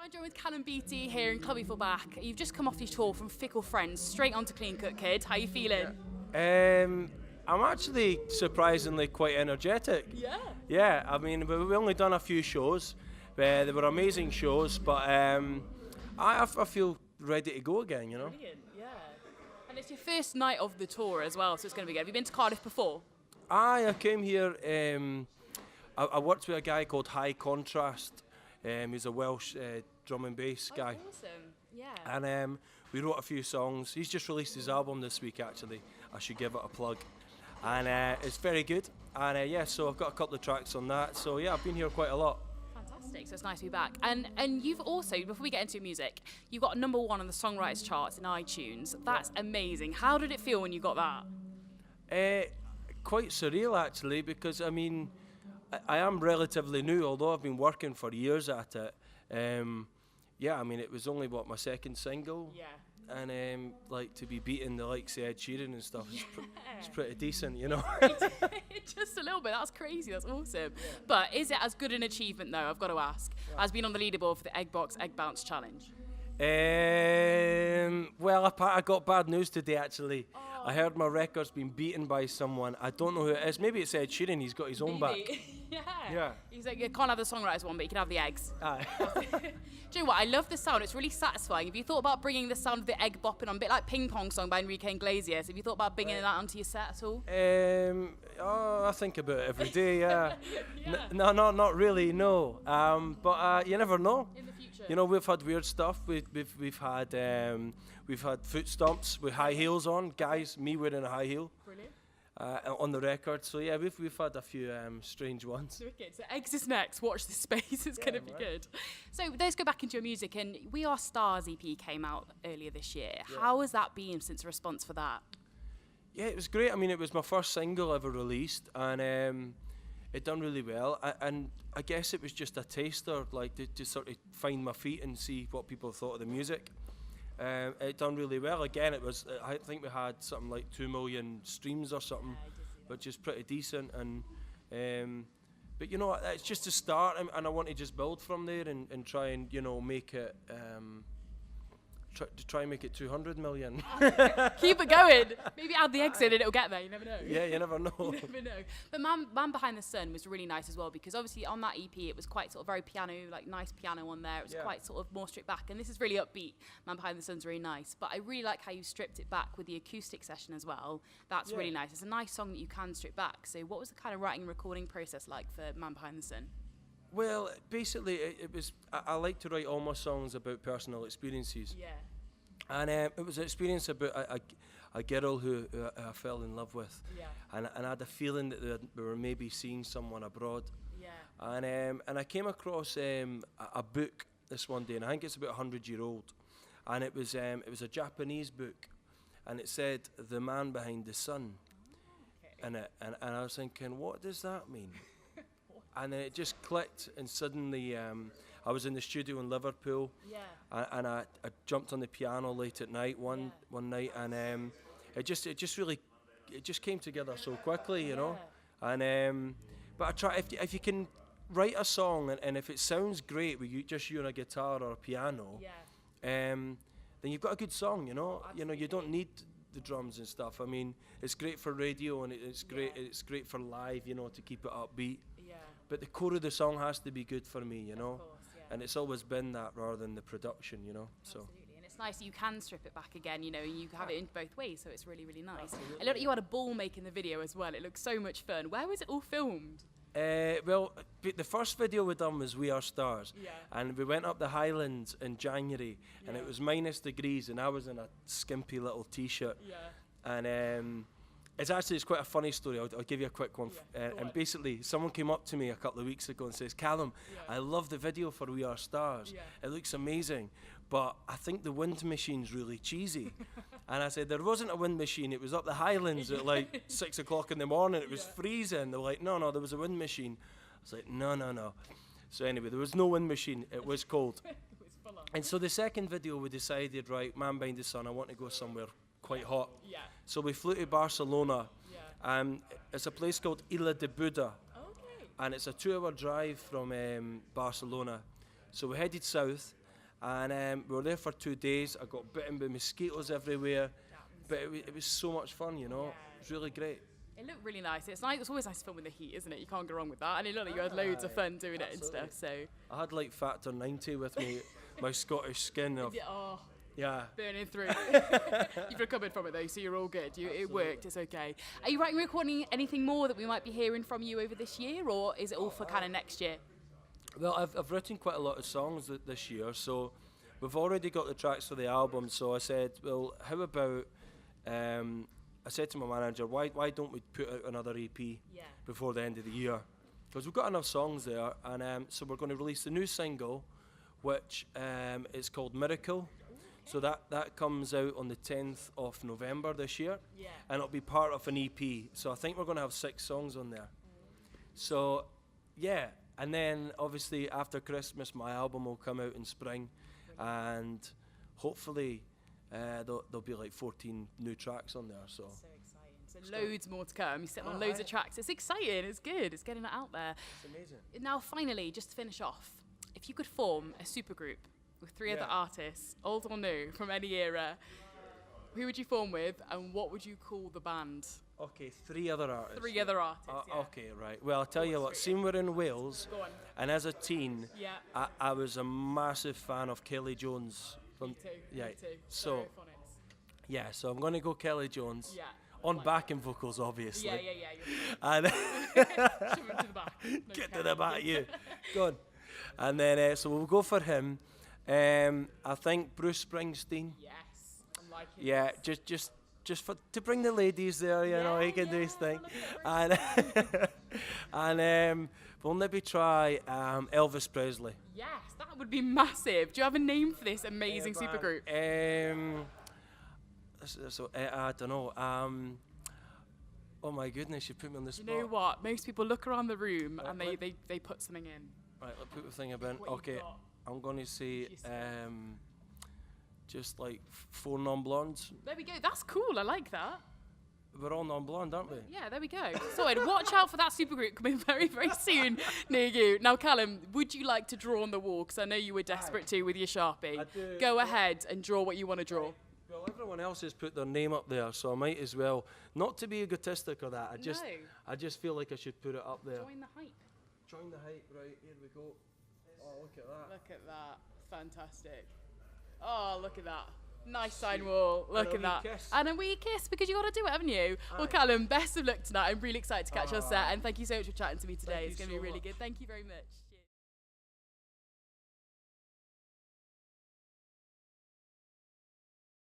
I'm joined with Callum Beattie here in Clwb Ifor Bach. You've just come off your tour from Fickle Friends straight onto Clean Cut Kid. How you feeling? I'm actually surprisingly quite energetic. Yeah. Yeah, I mean, we've only done a few shows. They were amazing shows, but I feel ready to go again, you know. Brilliant, yeah. And it's your first night of the tour as well, so it's going to be good. Have you been to Cardiff before? I came here, I worked with a guy called High Contrast. He's a Welsh drum and bass guy. Oh, awesome, yeah. And we wrote a few songs. He's just released his album this week, actually. I should give it a plug. And it's very good. And yeah, so I've got a couple of tracks on that. So yeah, I've been here quite a lot. Fantastic, so it's nice to be back. And you've also, before we get into your music, you got #1 on the songwriters charts in iTunes. That's amazing. How did it feel when you got that? Quite surreal, actually, because I mean, I am relatively new, although I've been working for years at it. Yeah, I mean, it was only, my second single? Yeah. And like, to be beating the likes of Ed Sheeran and stuff, it's pretty decent, you know. Just a little bit, that's crazy, that's awesome. Yeah. But is it as good an achievement, though, I've got to ask, as being on the leaderboard for the Egg Box Egg Bounce Challenge? Well, I got bad news today, actually. Oh. I heard my record's been beaten by someone. I don't know who it is. Maybe it's Ed Sheeran. He's got his own back. Yeah. He's like, you can't have the songwriters one, but you can have the eggs. Aye. Do you know what? I love the sound. It's really satisfying. Have you thought about bringing the sound of the egg bopping on, a bit like Ping Pong Song by Enrique Iglesias? Have you thought about bringing that onto your set at all? I think about it every day, yeah. No, not really, no. But you never know. In the future. You know, we've had weird stuff. We've had foot stomps with high heels on, guys. Me wearing a high heel. Brilliant. On the record, so yeah, we've had a few strange ones. Wicked. So eggs is next. Watch this space. It's going to be good. So let's go back into your music. And We Are Stars EP came out earlier this year. Yeah. How has that been since the response for that? Yeah, it was great. I mean, it was my first single ever released, and it done really well. And I guess it was just a taster, like to sort of find my feet and see what people thought of the music. It done really well. Again, it was. I think we had something like 2 million streams or something, which is pretty decent. And but you know, it's just a start, and I want to just build from there and try and make it. Try and make it 200 million. Keep it going. Maybe add the eggs in and it'll get there. You never know. Yeah, you never know. You never know. But Man Behind the Sun was really nice as well, because obviously on that EP it was quite sort of very piano, like nice piano on there. It was quite sort of more stripped back, and this is really upbeat. Man Behind the Sun's really nice. But I really like how you stripped it back with the acoustic session as well. That's really nice. It's a nice song that you can strip back. So what was the kind of writing and recording process like for Man Behind the Sun? Well, basically, it was. I like to write all my songs about personal experiences. Yeah. And it was an experience about a girl who I fell in love with. Yeah. And I had a feeling that we were maybe seeing someone abroad. Yeah. And I came across a book this one day, and I think it's about 100-year-old, and it was a Japanese book, and it said "The Man Behind the Sun." Okay. And I was thinking, what does that mean? And then it just clicked, and suddenly I was in the studio in Liverpool, and I jumped on the piano late at night one night, and it just came together so quickly, you know. And but I try, if you can write a song and if it sounds great with you and a guitar or a piano, then you've got a good song, you know. Absolutely. You know, you don't need the drums and stuff. I mean, it's great for radio, and it's great for live, you know, to keep it upbeat. But the core of the song has to be good for me, you know. Of course, and it's always been that rather than the production, you know. Absolutely. So. And it's nice that you can strip it back again, you know, and you have it in both ways, so it's really, really nice. Absolutely. I looked at you had a ball making the video as well. It looks so much fun. Where was it all filmed? Well, the first video we done was We Are Stars, and we went up the Highlands in January, and it was -degrees, and I was in a skimpy little t-shirt, and it's quite a funny story. I'll give you a quick one. And basically, someone came up to me a couple of weeks ago and says, "Callum, I love the video for We Are Stars. It looks amazing, but I think the wind machine's really cheesy." And I said, "There wasn't a wind machine. It was up the Highlands at like 6 o'clock in the morning. It was freezing." They were like, "No, there was a wind machine." I was like, "No." So anyway, there was no wind machine. It was cold. And so the second video, we decided, right, Man Behind the Sun, I want to go somewhere quite hot. So we flew to Barcelona. It's a place called Illa de Buda. And it's a 2-hour drive from Barcelona. So we headed south, And we were there for 2 days. I got bitten by mosquitoes everywhere, but it was so much fun, you know. Yeah. It was really great. It looked really nice. It's nice. It's always nice to film in the heat, isn't it? You can't go wrong with that. And it looked like you had loads of fun doing it and stuff. So I had like factor 90 with me, my Scottish skin of burning through. You've recovered from it though, so you're all good. It worked. It's okay. Are you writing, recording anything more that we might be hearing from you over this year, or is it all for kind of next year? Well, I've written quite a lot of songs this year, so we've already got the tracks for the album. So I said, well, how about? I said to my manager, why don't we put out another EP before the end of the year? Because we've got enough songs there, and so we're going to release the new single, which is called Miracle. So that comes out on the 10th of November this year, and it'll be part of an EP. So I think we're going to have 6 songs on there. So, yeah, and then obviously after Christmas, my album will come out in spring, and hopefully there'll be like 14 new tracks on there. So exciting. So loads more to come. You're sitting on loads of tracks. It's exciting. It's good. It's getting it out there. It's amazing. Now, finally, just to finish off, if you could form a supergroup with 3 other artists, old or new, from any era, who would you form with, and what would you call the band? Okay, 3 other artists. 3 other artists. Okay, right. Well, I'll tell you what. Seeing we're in Wales, and as a teen, I was a massive fan of Kelly Jones. Me too. Yeah. Me too. So so I'm going to go Kelly Jones. Yeah. On backing vocals, obviously. Yeah. And Shove him to the back. No, get to the back, you. Go on. And then, so we'll go for him. I think Bruce Springsteen. Yes, I'm liking Yeah, just to bring the ladies there, you know, he can do his thing. And we'll maybe try Elvis Presley. Yes, that would be massive. Do you have a name for this amazing supergroup? I don't know. Oh my goodness, you put me on the spot. You know what? Most people look around the room and they put something in. Right, let's put the thing in. Okay, I'm going to say just like 4 non-blondes. There we go. That's cool. I like that. We're all non-blonde, aren't we? Yeah, there we go. So watch out for that supergroup coming very, very soon near you. Now, Callum, would you like to draw on the wall? Because I know you were desperate to with your Sharpie. I do. Go ahead and draw what you want to draw. Well, everyone else has put their name up there, so I might as well. Not to be egotistic or that. I just feel like I should put it up there. Join the hype. Join the hype. Right, here we go. Oh, look at that. Look at that. Fantastic. Oh, look at that. Nice sign wall. Look at that. Kiss. And a wee kiss, because you got to do it, haven't you? Well, Callum, best of luck tonight. I'm really excited to catch your set, and thank you so much for chatting to me today. It's going to be really good. Thank you very much.